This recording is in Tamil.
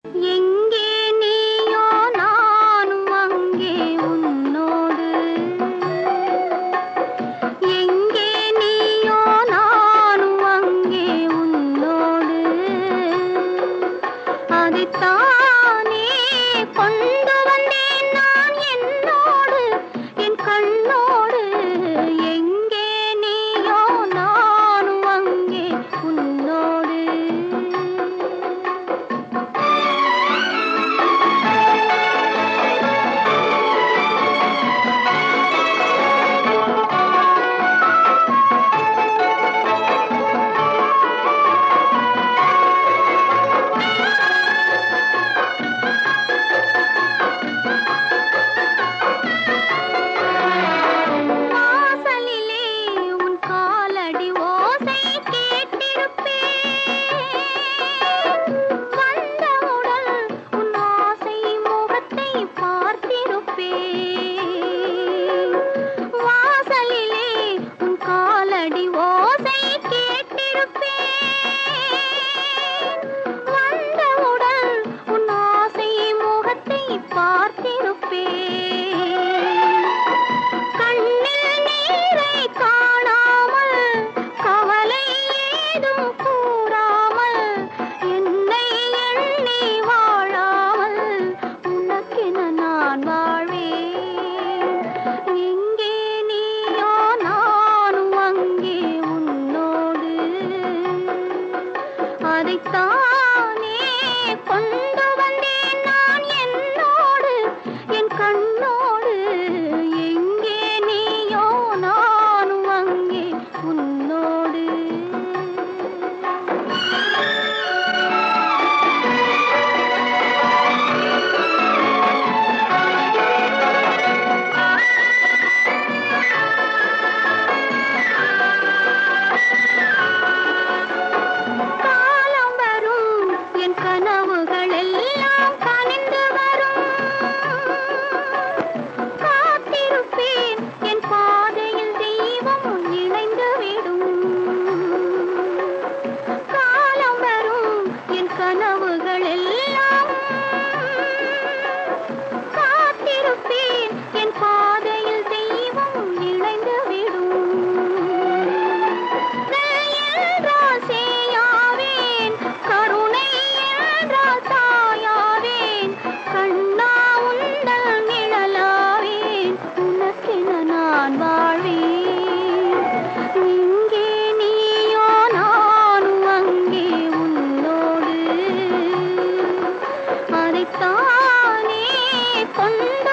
எங்கே நீயோ நானும் அங்கே உன்னோடு, எங்கே நீயோ நானும் அங்கே உன்னோடு, அதைத்தானே கொண்டு வந்தேன் நான் என்னோடு என் கண்ணோடு. எங்கே நீயோ நானும் அங்கே உன்னோடு. அதைத்தானே கொண்டு வந்தேன் நான் என்னோடு என் கண்ணோடு. எங்கே நீயோ நானும் அங்கே உன்னோடு. கனவுகள் எல்லாம் கனிந்து வரும், காத்திருப்பேன் என் பாதையில் தெய்வம் இணைந்து விடும். காலம் வரும் என் கனவுகள் எல்லாம் காத்திருப்பேன் என் பாதையில் தெய்வம் இணைந்து விடும். தானே கொண்ட